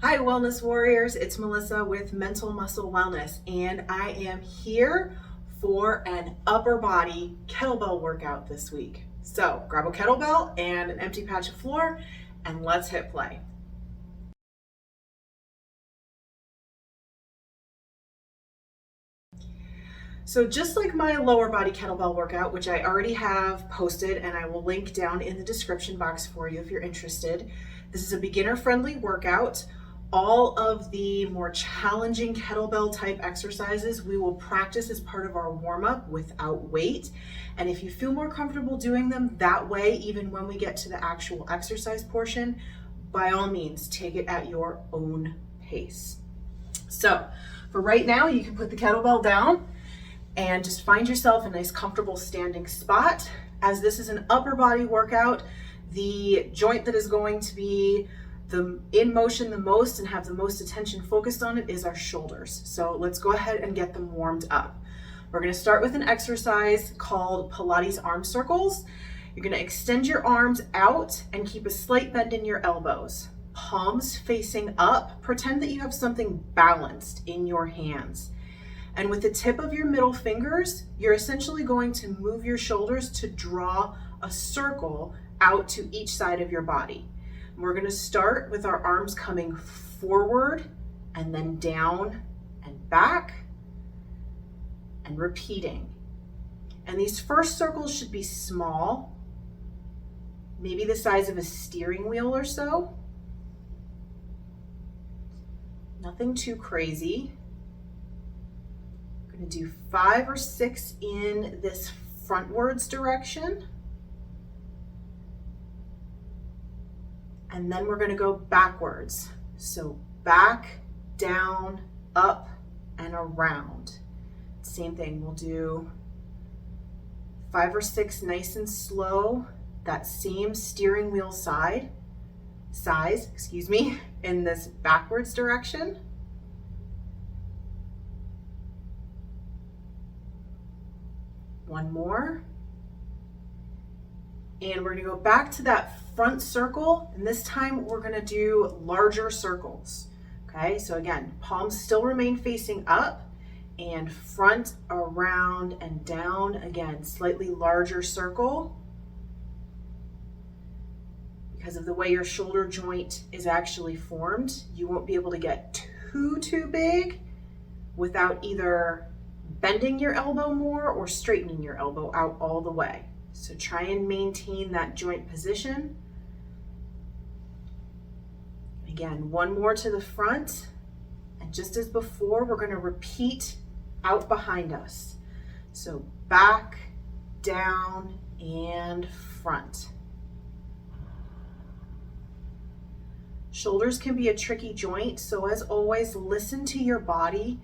Hi, Wellness Warriors. It's Melissa with Mental Muscle Wellness, and I am here for an upper body kettlebell workout this week. So grab a kettlebell and an empty patch of floor, and let's hit play. So just like my lower body kettlebell workout, which I already have posted and I will link down in the description box for you if you're interested, this is a beginner-friendly workout. All of the more challenging kettlebell type exercises we will practice as part of our warm-up without weight. And if you feel more comfortable doing them that way, even when we get to the actual exercise portion, by all means, take it at your own pace. So for right now, you can put the kettlebell down and just find yourself a nice comfortable standing spot. As this is an upper body workout, the joint that is going to be in motion the most and have the most attention focused on it is our shoulders. So let's go ahead and get them warmed up. We're going to start with an exercise called Pilates arm circles. You're going to extend your arms out and keep a slight bend in your elbows. Palms facing up. Pretend that you have something balanced in your hands. And with the tip of your middle fingers, you're essentially going to move your shoulders to draw a circle out to each side of your body. We're going to start with our arms coming forward and then down and back and repeating. And these first circles should be small, maybe the size of a steering wheel or so. Nothing too crazy. Going to do 5 or 6 in this frontwards direction. And then we're going to go backwards. So back, down, up, and around. Same thing, we'll do 5 or 6 nice and slow, that same steering wheel size, in this backwards direction. One more. And we're going to go back to that front circle, and this time we're going to do larger circles. Okay, so again, palms still remain facing up, and front, around, and down. Again, slightly larger circle. Because of the way your shoulder joint is actually formed, you won't be able to get too big without either bending your elbow more or straightening your elbow out all the way. So try and maintain that joint position. Again, one more to the front. And just as before, we're going to repeat out behind us. So back, down, and front. Shoulders can be a tricky joint, so as always, listen to your body.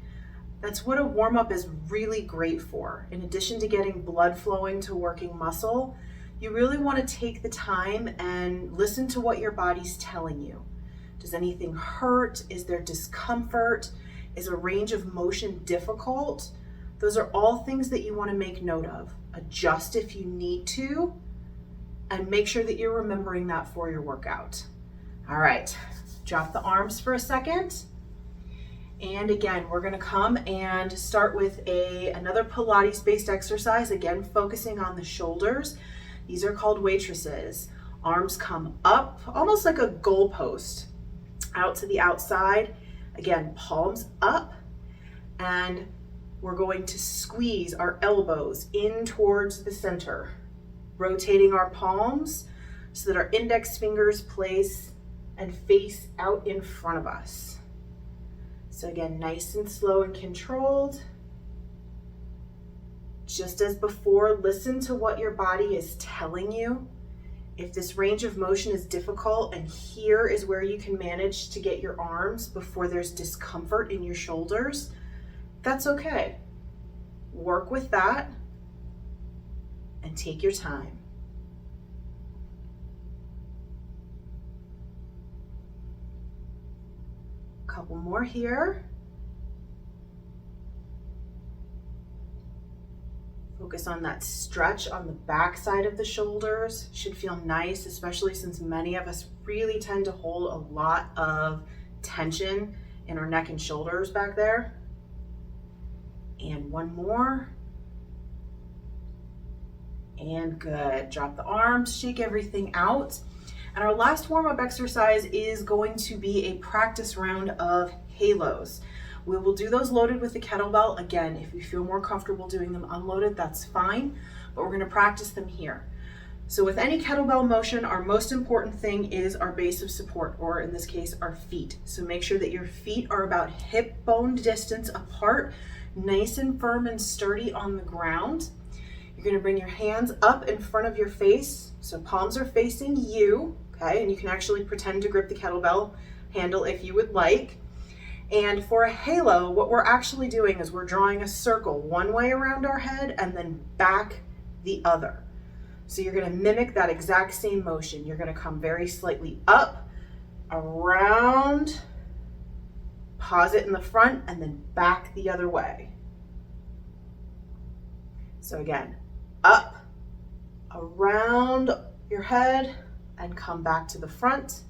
That's what a warm-up is really great for. In addition to getting blood flowing to working muscle, you really want to take the time and listen to what your body's telling you. Does anything hurt? Is there discomfort? Is a range of motion difficult? Those are all things that you want to make note of. Adjust if you need to, and make sure that you're remembering that for your workout. All right, drop the arms for a second. And again, we're going to come and start with another Pilates-based exercise, again, focusing on the shoulders. These are called waitresses. Arms come up, almost like a goalpost, out to the outside. Again, palms up, and we're going to squeeze our elbows in towards the center, rotating our palms so that our index fingers place and face out in front of us. So again, nice and slow and controlled. Just as before, listen to what your body is telling you. If this range of motion is difficult and here is where you can manage to get your arms before there's discomfort in your shoulders, that's okay. Work with that and take your time. Couple more here. Focus on that stretch on the back side of the shoulders. Should feel nice, especially since many of us really tend to hold a lot of tension in our neck and shoulders back there. And one more. And good. Drop the arms, shake everything out. And our last warm-up exercise is going to be a practice round of halos. We will do those loaded with the kettlebell. Again, if you feel more comfortable doing them unloaded, that's fine, but we're going to practice them here. So with any kettlebell motion, our most important thing is our base of support, or in this case, our feet. So make sure that your feet are about hip bone distance apart, nice and firm and sturdy on the ground. You're going to bring your hands up in front of your face, so palms are facing you, okay? And you can actually pretend to grip the kettlebell handle if you would like. And for a halo, what we're actually doing is we're drawing a circle one way around our head and then back the other. So you're going to mimic that exact same motion. You're going to come very slightly up, around, pause it in the front, and then back the other way. So again, up, around your head, and come back to the front,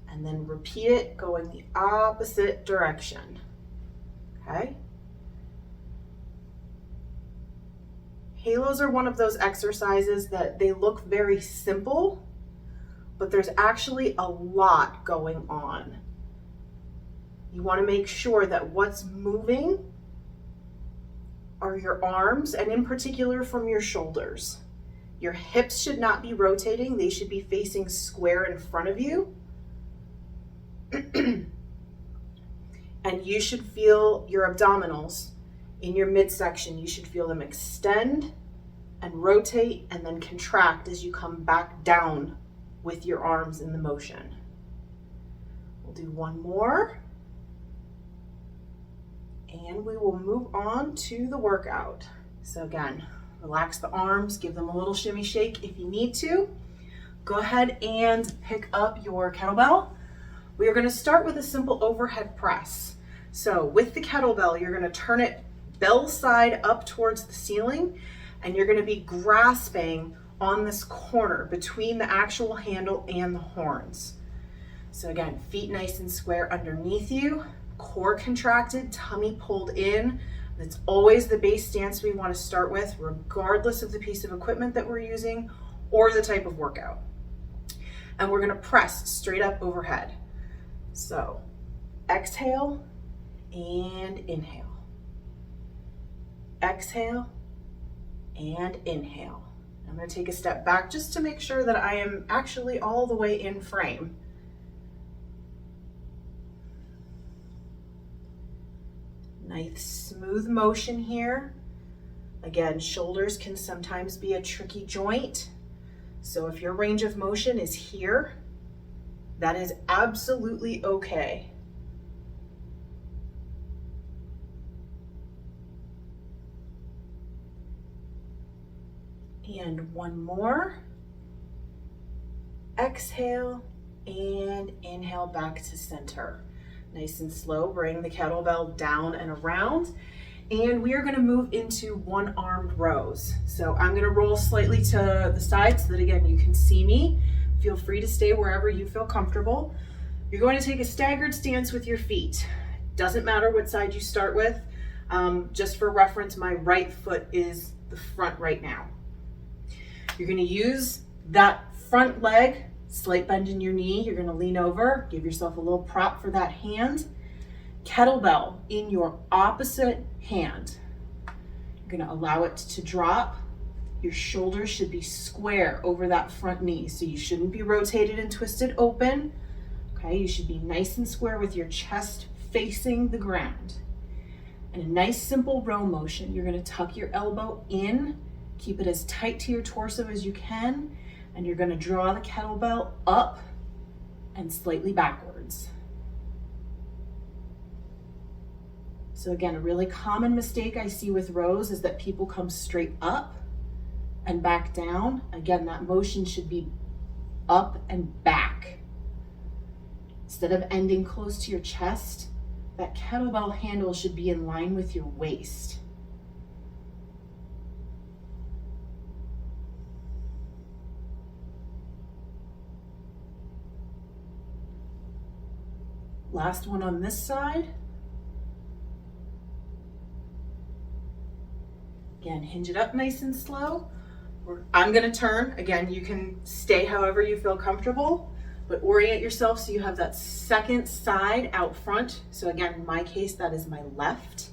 and then repeat it going the opposite direction, okay? Halos are one of those exercises that they look very simple, but there's actually a lot going on. You want to make sure that what's moving are your arms, and in particular from your shoulders. Your hips should not be rotating. They should be facing square in front of you. And you should feel your abdominals in your midsection. You should feel them extend and rotate and then contract as you come back down with your arms in the motion. We'll do one more. And we will move on to the workout. So again, relax the arms, give them a little shimmy shake if you need to. Go ahead and pick up your kettlebell. We are going to start with a simple overhead press. So with the kettlebell, you're going to turn it bell side up towards the ceiling, and you're going to be grasping on this corner between the actual handle and the horns. So again, feet nice and square underneath you. Core contracted, tummy pulled in. That's always the base stance we want to start with, regardless of the piece of equipment that we're using or the type of workout. And we're going to press straight up overhead. So exhale and inhale. Exhale and inhale. I'm going to take a step back just to make sure that I am actually all the way in frame. Nice smooth motion here. Again, shoulders can sometimes be a tricky joint. So if your range of motion is here, that is absolutely okay. And one more. Exhale and inhale back to center. Nice and slow, bring the kettlebell down and around. And we are going to move into one-armed rows. So I'm going to roll slightly to the side so that, again, you can see me. Feel free to stay wherever you feel comfortable. You're going to take a staggered stance with your feet. Doesn't matter what side you start with. Just for reference, my right foot is the front right now. You're going to use that front leg, slight bend in your knee. You're going to lean over, give yourself a little prop for that hand. Kettlebell in your opposite hand. You're going to allow it to drop. Your shoulders should be square over that front knee, so you shouldn't be rotated and twisted open. Okay, you should be nice and square with your chest facing the ground. And a nice simple row motion. You're going to tuck your elbow in, keep it as tight to your torso as you can, and you're going to draw the kettlebell up and slightly backwards. So again, a really common mistake I see with rows is that people come straight up and back down. Again, that motion should be up and back. Instead of ending close to your chest, that kettlebell handle should be in line with your waist. Last one on this side. Again, hinge it up nice and slow. I'm gonna turn. Again, you can stay however you feel comfortable, but orient yourself so you have that second side out front. So again, in my case, that is my left.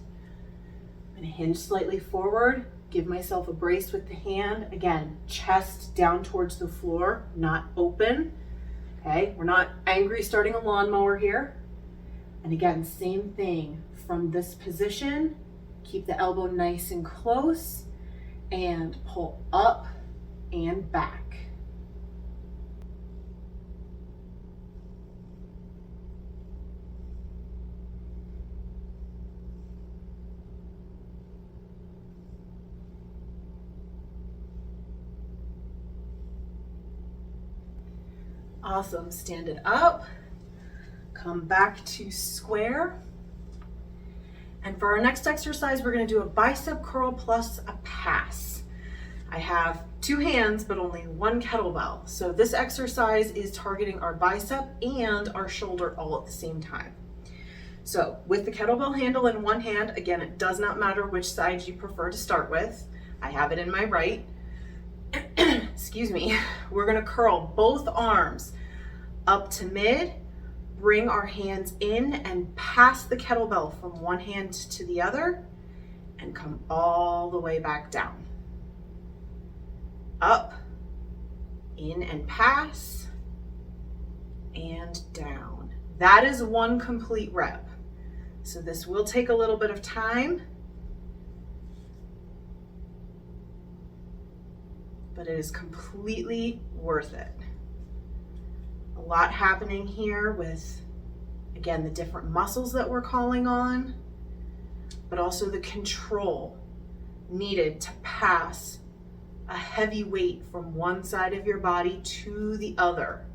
I'm gonna hinge slightly forward, give myself a brace with the hand. Again, chest down towards the floor, not open. Okay, we're not angry starting a lawnmower here. And again, same thing from this position, keep the elbow nice and close and pull up and back. Awesome, stand it up, come back to square. And for our next exercise, we're gonna do a bicep curl plus a pass. I have two hands, but only one kettlebell. So this exercise is targeting our bicep and our shoulder all at the same time. So with the kettlebell handle in one hand, again, it does not matter which side you prefer to start with. I have it in my right. Excuse me. We're gonna curl both arms up to mid, bring our hands in and pass the kettlebell from one hand to the other and come all the way back down. Up, in and pass, and down. That is one complete rep. So this will take a little bit of time, but it is completely worth it. A lot happening here with, again, the different muscles that we're calling on, but also the control needed to pass a heavy weight from one side of your body to the other.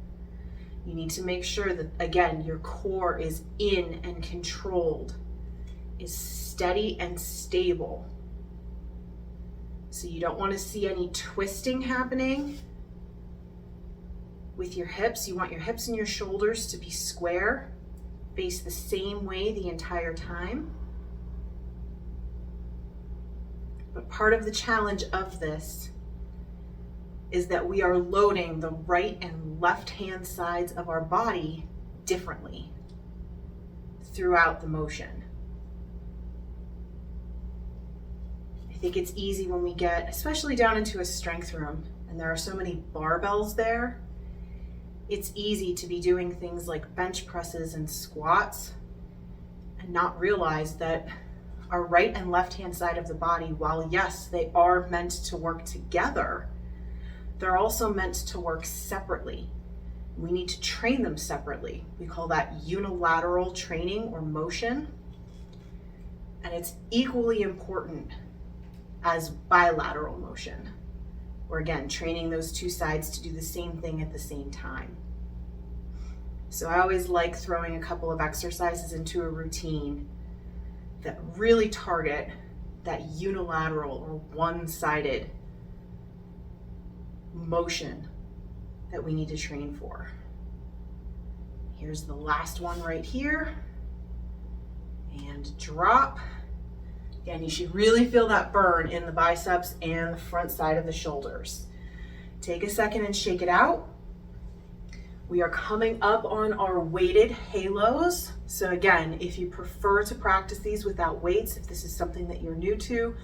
You need to make sure that, again, your core is in and controlled, is steady and stable. So you don't want to see any twisting happening with your hips. You want your hips and your shoulders to be square, face the same way the entire time. But part of the challenge of this is that we are loading the right and left hand sides of our body differently throughout the motion. I think it's easy when we get, especially down into a strength room, and there are so many barbells there, it's easy to be doing things like bench presses and squats and not realize that our right and left hand side of the body, while yes, they are meant to work together, they're also meant to work separately. We need to train them separately. We call that unilateral training or motion. And it's equally important as bilateral motion, or again, training those two sides to do the same thing at the same time. So I always like throwing a couple of exercises into a routine that really target that unilateral or one-sided motion that we need to train for. Here's the last one right here. And drop. Again, you should really feel that burn in the biceps and the front side of the shoulders. Take a second and shake it out. We are coming up on our weighted halos. So again, if you prefer to practice these without weights, if this is something that you're new to,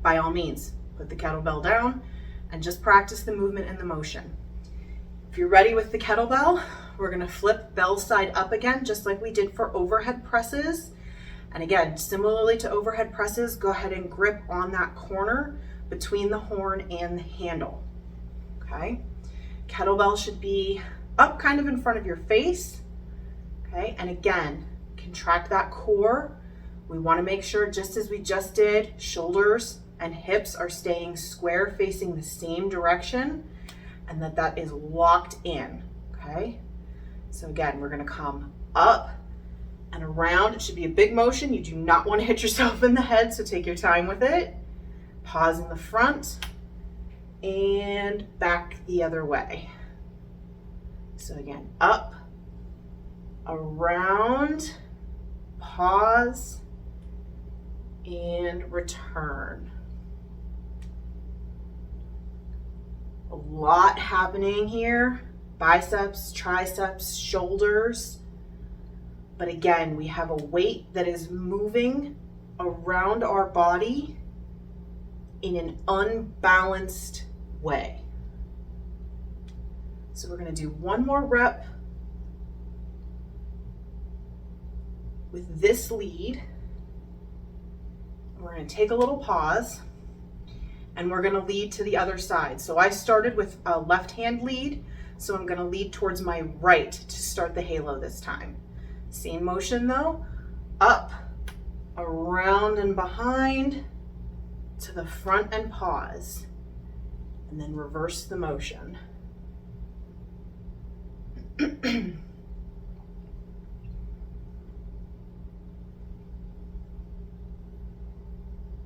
by all means, put the kettlebell down and just practice the movement and the motion. If you're ready with the kettlebell, we're gonna flip bell side up again, just like we did for overhead presses. And again, similarly to overhead presses, go ahead and grip on that corner between the horn and the handle, okay? Kettlebell should be up kind of in front of your face, okay? And again, contract that core. We wanna make sure, just as we just did, shoulders and hips are staying square, facing the same direction, and that is locked in, okay? So again, we're gonna come up and around. It should be a big motion. You do not want to hit yourself in the head, so take your time with it. Pause in the front and back the other way. So again, up around, pause, and return. A lot happening here. Biceps, triceps, shoulders. But again, we have a weight that is moving around our body in an unbalanced way. So we're going to do one more rep with this lead. We're going to take a little pause and we're going to lead to the other side. So I started with a left hand lead, so I'm going to lead towards my right to start the halo this time. Same motion though, up, around and behind, to the front and pause, and then reverse the motion. And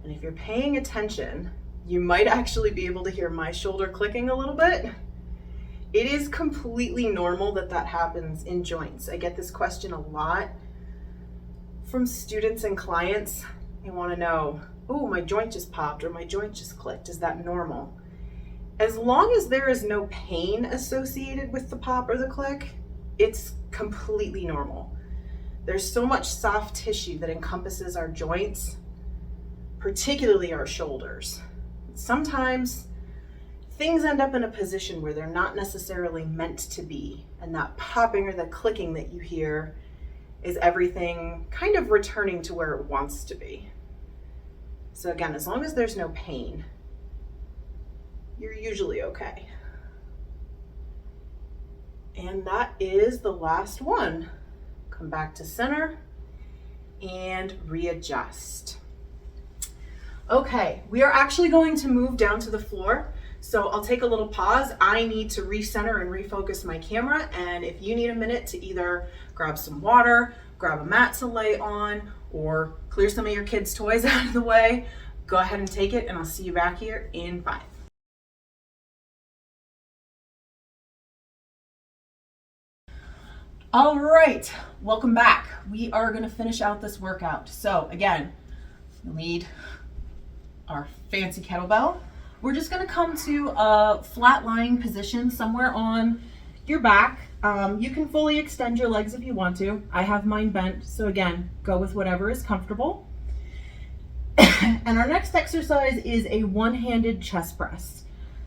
if you're paying attention, you might actually be able to hear my shoulder clicking a little bit. It is completely normal that that happens in joints. I get this question a lot from students and clients. They want to know, oh, my joint just popped or my joint just clicked. Is that normal? As long as there is no pain associated with the pop or the click, it's completely normal. There's so much soft tissue that encompasses our joints, particularly our shoulders. Sometimes things end up in a position where they're not necessarily meant to be, and that popping or the clicking that you hear is everything kind of returning to where it wants to be. So again, as long as there's no pain, you're usually okay. And that is the last one. Come back to center and readjust. Okay, we are actually going to move down to the floor. So I'll take a little pause. I need to recenter and refocus my camera. And if you need a minute to either grab some water, grab a mat to lay on, or clear some of your kids' toys out of the way, go ahead and take it, and I'll see you back here in 5. All right, welcome back. We are gonna finish out this workout. So again, you'll need our fancy kettlebell. We're just gonna come to a flat lying position somewhere on your back. You can fully extend your legs if you want to. I have mine bent, so again, go with whatever is comfortable. And our next exercise is a one-handed chest press.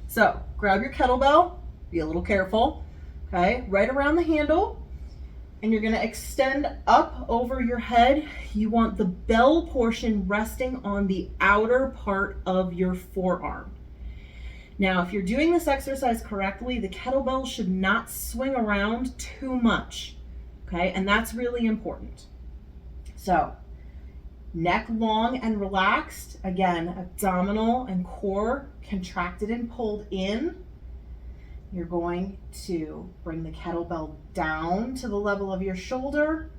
So grab your kettlebell, be a little careful, okay? Right around the handle, and you're gonna extend up over your head. You want the bell portion resting on the outer part of your forearm. Now, if you're doing this exercise correctly, the kettlebell should not swing around too much, okay? And that's really important. So, neck long and relaxed. Again, abdominal and core contracted and pulled in. You're going to bring the kettlebell down to the level of your shoulder.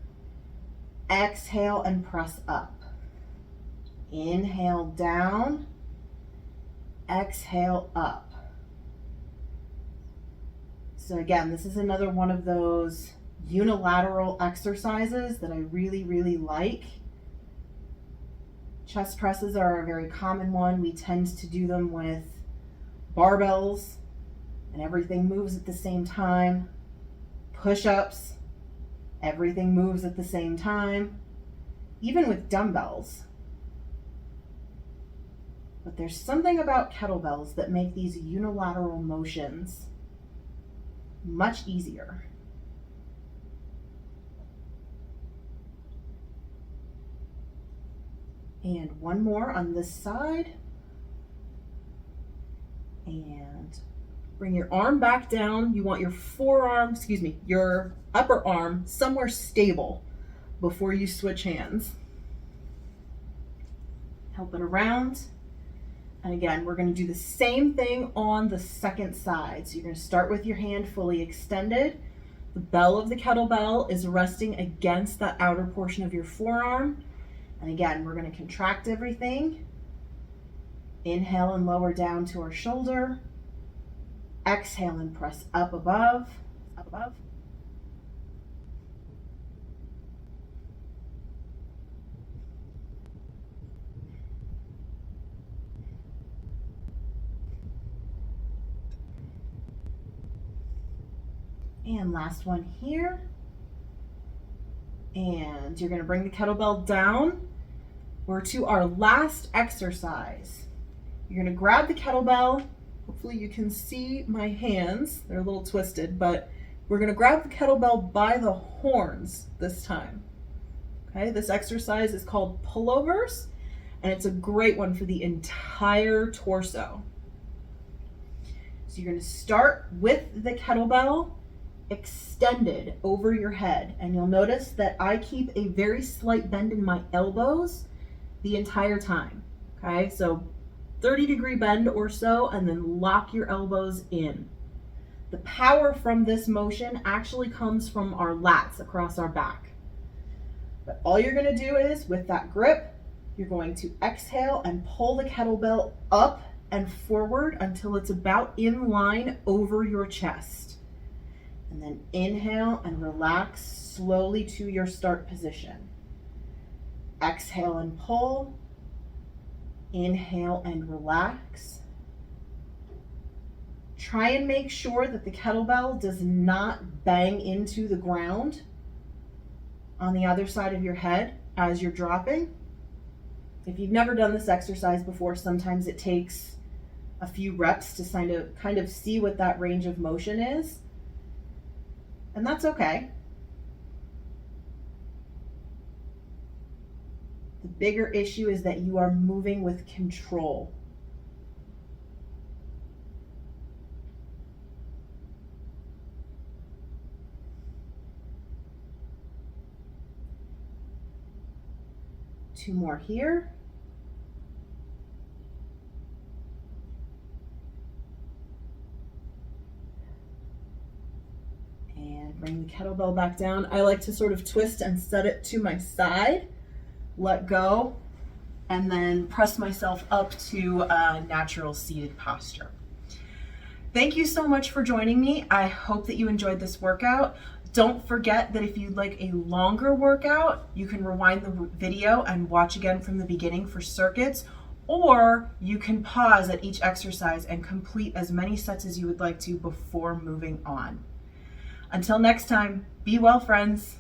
Exhale and press up. Inhale down. Exhale up. So again, this is another one of those unilateral exercises that I really, really like. Chest presses are a very common one. We tend to do them with barbells, and everything moves at the same time. Push-ups, everything moves at the same time. Even with dumbbells. But there's something about kettlebells that make these unilateral motions much easier. And one more on this side. And bring your arm back down. You want your forearm, your upper arm somewhere stable before you switch hands. Help it around. And again, we're going to do the same thing on the second side. So you're going to start with your hand fully extended. The bell of the kettlebell is resting against that outer portion of your forearm. And again, we're going to contract everything. Inhale and lower down to our shoulder. Exhale and press up above, up above. And last one here. And you're gonna bring the kettlebell down. We're to our last exercise. You're gonna grab the kettlebell. Hopefully you can see my hands. They're a little twisted, but we're gonna grab the kettlebell by the horns this time. Okay, this exercise is called Pullovers, and it's a great one for the entire torso. So you're gonna start with the kettlebell extended over your head, and you'll notice that I keep a very slight bend in my elbows the entire time. Okay, so 30-degree bend or so, and then lock your elbows in. The power from this motion actually comes from our lats across our back. But all you're going to do is, with that grip, you're going to exhale and pull the kettlebell up and forward until it's about in line over your chest. And then inhale and relax slowly to your start position. Exhale and pull. Inhale and relax. Try and make sure that the kettlebell does not bang into the ground on the other side of your head as you're dropping. If you've never done this exercise before, sometimes it takes a few reps to kind of see what that range of motion is. And that's okay. The bigger issue is that you are moving with control. Two more here. And bring the kettlebell back down. I like to sort of twist and set it to my side, let go, and then press myself up to a natural seated posture. Thank you so much for joining me. I hope that you enjoyed this workout. Don't forget that if you'd like a longer workout, you can rewind the video and watch again from the beginning for circuits, or you can pause at each exercise and complete as many sets as you would like to before moving on. Until next time, be well, friends.